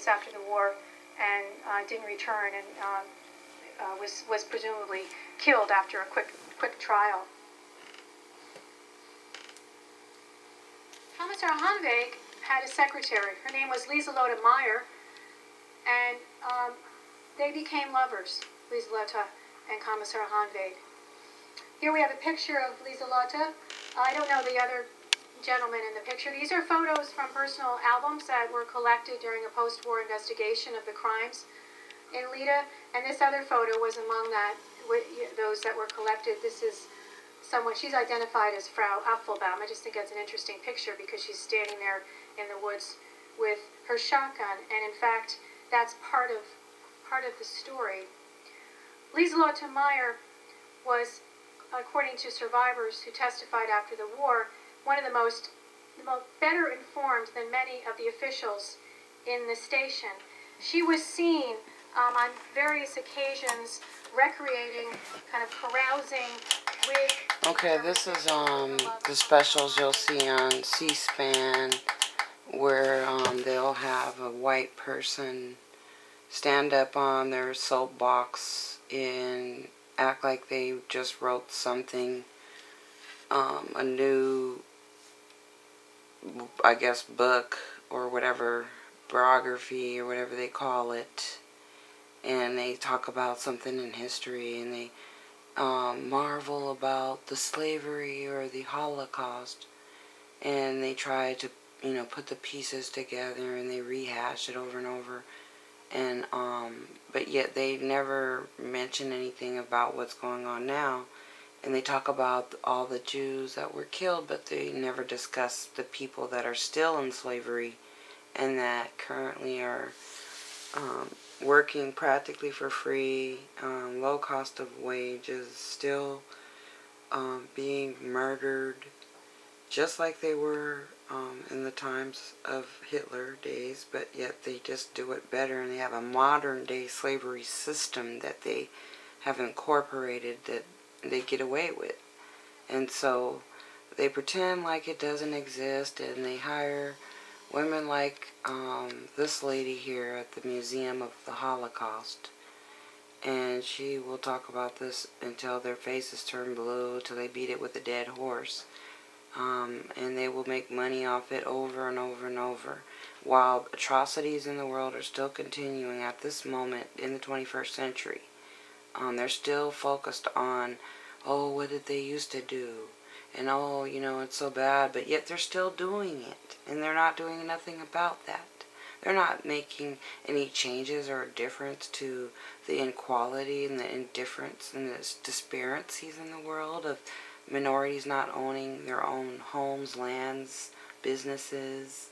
after the war and didn't return, and was presumably killed after a quick trial. Commissar Hanweg had a secretary. Her name was Lieselotte Meyer, and they became lovers, Lieselotte and Commissar Hanweg. Here we have a picture of Lieselotte. I don't know the other gentleman in the picture. These are photos from personal albums that were collected during a post-war investigation of the crimes in Lida, and this other photo was among those that were collected. This is someone, she's identified as Frau Apfelbaum. I just think that's an interesting picture because she's standing there in the woods with her shotgun, and in fact, that's part of the story. Lieselotte Meyer was, according to survivors who testified after the war, one of the most better informed than many of the officials in the station. She was seen on various occasions recreating, kind of carousing with... Okay, this is the specials you'll see on C-SPAN, where they'll have a white person stand up on their soapbox and act like they just wrote something, a new, I guess, book or whatever, biography or whatever they call it, and they talk about something in history, and they marvel about the slavery or the Holocaust, and they try to, put the pieces together, and they rehash it over and over, and but yet they never mention anything about what's going on now. And they talk about all the Jews that were killed, but they never discuss the people that are still in slavery and that currently are working practically for free, low cost of wages, still being murdered, just like they were in the times of Hitler days, but yet they just do it better, and they have a modern day slavery system that they have incorporated that they get away with. And so they pretend like it doesn't exist, and they hire women like this lady here at the Museum of the Holocaust, and she will talk about this until their faces turn blue, till they beat it with a dead horse, and they will make money off it over and over and over, while atrocities in the world are still continuing at this moment in the 21st century. They're still focused on, oh, what did they used to do? And oh, it's so bad, but yet they're still doing it. And they're not doing nothing about that. They're not making any changes or difference to the inequality and the indifference and the disparities in the world of minorities not owning their own homes, lands, businesses,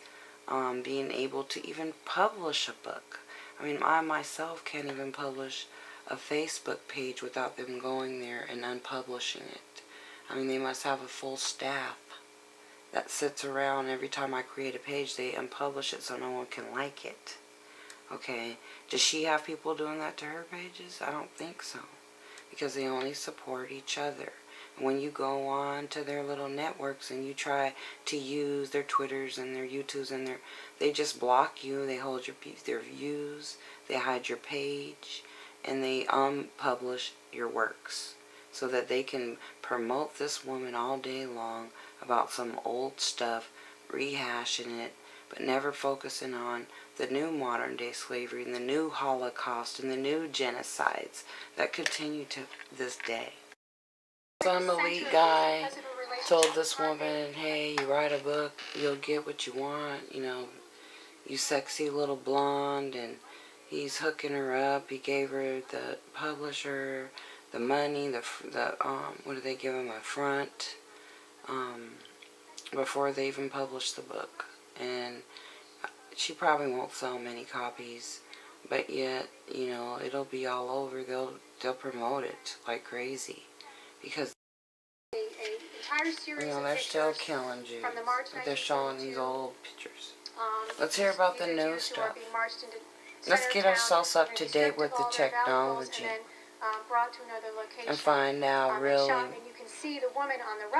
being able to even publish a book. I mean, I myself can't even publish a Facebook page without them going there and unpublishing it. I mean, they must have a full staff that sits around. Every time I create a page, they unpublish it so no one can like it. Okay, does she have people doing that to her pages? I don't think so, because they only support each other. And when you go on to their little networks and you try to use their Twitters and their YouTubes and they just block you. They hold their views, they hide your page, and they unpublish your works so that they can promote this woman all day long about some old stuff, rehashing it, but never focusing on the new modern day slavery and the new Holocaust and the new genocides that continue to this day. Some elite guy told this woman, hey, you write a book, you'll get what you want, you sexy little blonde, and he's hooking her up. He gave her, the publisher, the money, what did they give him, a front, before they even published the book. And she probably won't sell many copies, but yet, it'll be all over. They'll promote it like crazy, because they're still killing Jews, but they're showing these old pictures. Let's hear about the new stuff. Let's get ourselves up to date with the technology and find out really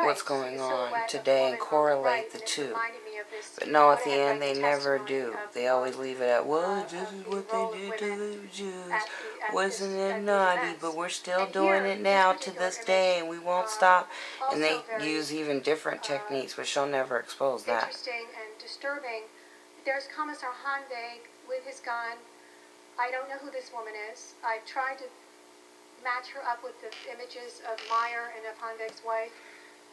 what's going on today and correlate the two. testimony of this. But no, at what the I had end read they the never testimony do. of, They always leave it at, well, of this is the what role they of did to women the Jews. at Wasn't it these naughty? events. But we're still And doing here, it this now to particular this image, day, and we won't stop. And also they very use even different techniques, but she'll never expose that. interesting and disturbing. There's Commissar Hanweg with his gun. I don't know who this woman is. I've tried to match her up with the images of Meyer and of Hanweg's wife.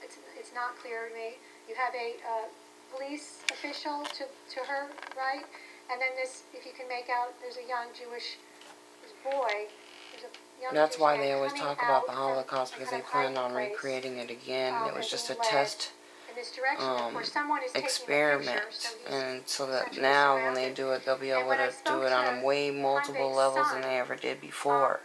It's not clear to me. You have a police official to her right, and then this, if you can make out, there's a young Jewish boy. There's a young That's Jewish why man they always coming talk about the out from Holocaust, a because kind they of plan on hiding place, recreating it again. It was and just a being led test in this direction. Of course, someone is taking a experiment, picture, and so that essentially now when they surrounded. do it, they'll be And able when I to spoke do it on to a way multiple Hanweg's levels son, than they ever did before.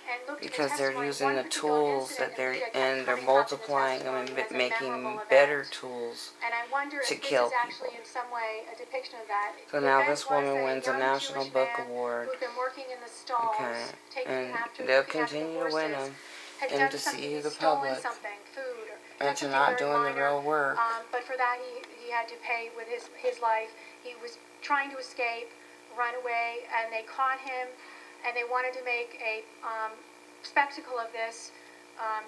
and looked at the Because they're testimony, using one the particular tools incident that they're Anita kept and they're coming up in the multiplying them testimony and as a making memorable better event. tools And I wonder to if this kill is actually people. in some way a depiction of that. So The now event this was woman wins a young National Jewish Book man Award. who'd been working in the Okay, stalls, and looking they'll after the continue to win horses, them had and done to something, see he'd the stolen public something, food, or and done to something not very doing the minor. real work. But for that he had to pay with his life. He was trying to escape, run away, and they caught him, and they wanted to make a spectacle of this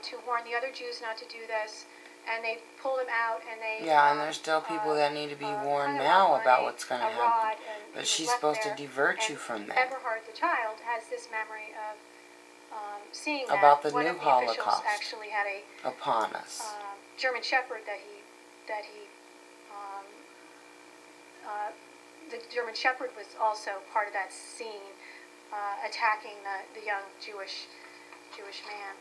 to warn the other Jews not to do this. And they pulled him out, and they And there's still people that need to be warned now about what's going to happen. But she's supposed to divert you from that. Eberhard, the child, has this memory of seeing about that the one new of the officials Holocaust actually had a upon us. German Shepherd um, the German Shepherd was also part of that scene, attacking the young Jewish man.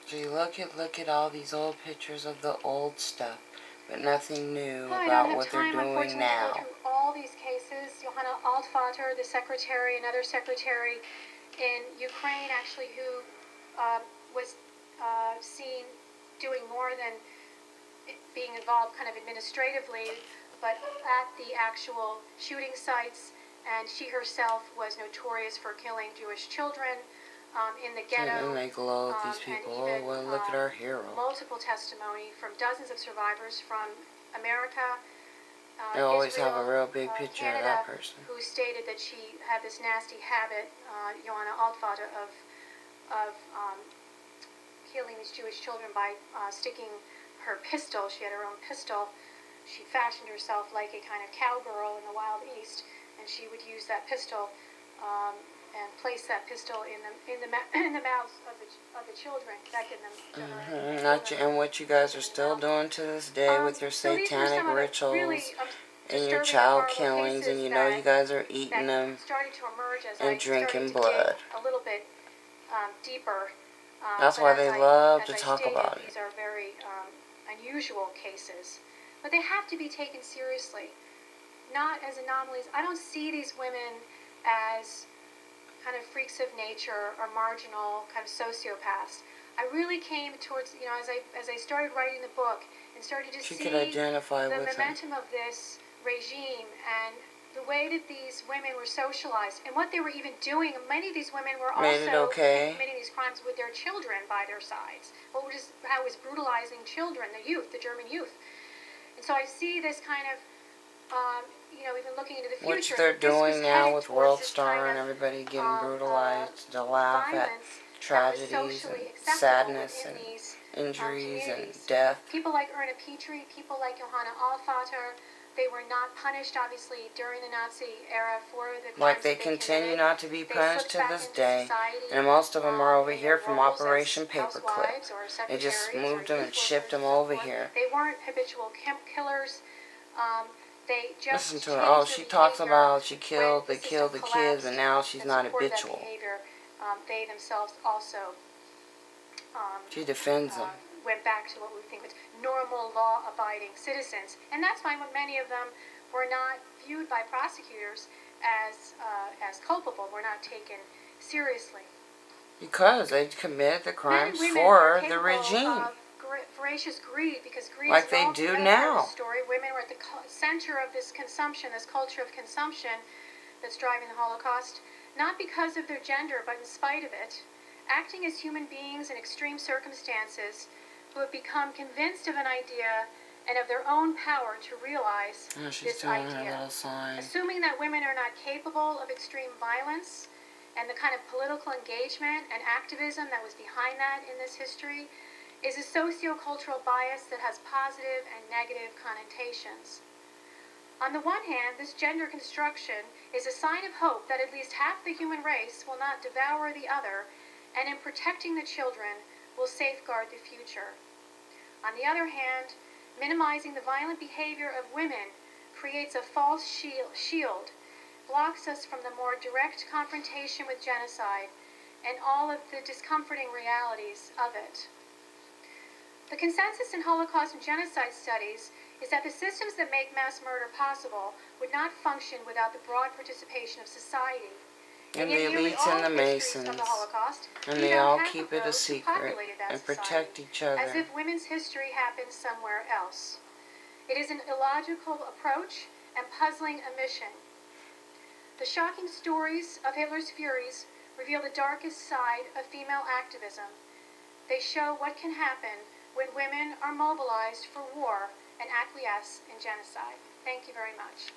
Gee, look at all these old pictures of the old stuff, but nothing new I about don't what have they're time, doing unfortunately, to now. go through all these cases. Johanna Altvater, the secretary, another secretary in Ukraine, actually, who was seen doing more than being involved kind of administratively, but at the actual shooting sites, and she herself was notorious for killing Jewish children in the ghetto. And they glow at these people. Oh, well, look at our hero. Multiple testimony from dozens of survivors from America, They always Israel, have a real big picture Canada, of that person. who stated that she had this nasty habit, Johanna Altvater, of killing these Jewish children by sticking her pistol. She had her own pistol. She fashioned herself like a kind of cowgirl in the Wild East, and she would use that pistol and place that pistol in the mouths of the children, beckon them to her. And what you guys are still doing to this day with your so these were satanic some of the rituals really, and your disturbing child and horrible killings, and cases you know you guys are that eating them started to emerge as and I drinking started to blood. dig a little bit deeper. That's but why as they I- love as to I talk stated, about it. These are very unusual cases, but they have to be taken seriously, not as anomalies. I don't see these women as kind of freaks of nature or marginal kind of sociopaths. I really came towards, as I started writing the book and started to She see could identify the with them. momentum of this regime and the way that these women were socialized and what they were even doing. Many of these women were Made it also okay. committing these crimes with their children by their sides. How it was brutalizing children, the youth, the German youth. And so I see this kind of, even looking into the future. Which they're this was doing now headed with towards World this Star kind and of, everybody getting brutalized to laugh at violence tragedies that was socially and acceptable sadness within and these injuries and communities. death. People like Erna Petri, people like Johanna Altvater, they were not punished, obviously, during the Nazi era for the crimes Like they that continue committed. not to be They punished slipped to back this into day. society, And most of them are over in here their from roles as Operation Paperclip. housewives or They just secretaries moved or them and youth shipped them workers and so over forth. here. They weren't habitual killers. They just Listen to her. changed Oh, their she talks behavior about they when killed the system kids, collapsed but now she's and not supported that habitual. behavior. They themselves also She defends them. went back to what we think was normal law-abiding citizens. And that's why many of them were not viewed by prosecutors as culpable, were not taken seriously. Because they committed the crimes Men and women for are the capable regime. of voracious greed, because greed Like is they all do part now. of the story. Women were at the center of this consumption, this culture of consumption that's driving the Holocaust, not because of their gender, but in spite of it, acting as human beings in extreme circumstances who have become convinced of an idea and of their own power to realize Oh, she's this doing her idea. little sign. Assuming that women are not capable of extreme violence and the kind of political engagement and activism that was behind that in this history is a sociocultural bias that has positive and negative connotations. On the one hand, this gender construction is a sign of hope that at least half the human race will not devour the other, and in protecting the children will safeguard the future. On the other hand, minimizing the violent behavior of women creates a false shield, blocks us from the more direct confrontation with genocide and all of the discomforting realities of it. The consensus in Holocaust and genocide studies is that the systems that make mass murder possible would not function without the broad participation of society. And the in nearly elites all and the histories Masons. of the Holocaust, And we they know all half keep of it a those who secret populated that and society, protect each other. as if women's history happened somewhere else. It is an illogical approach and puzzling omission. The shocking stories of Hitler's Furies reveal the darkest side of female activism. They show what can happen when women are mobilized for war and acquiesce in genocide. Thank you very much.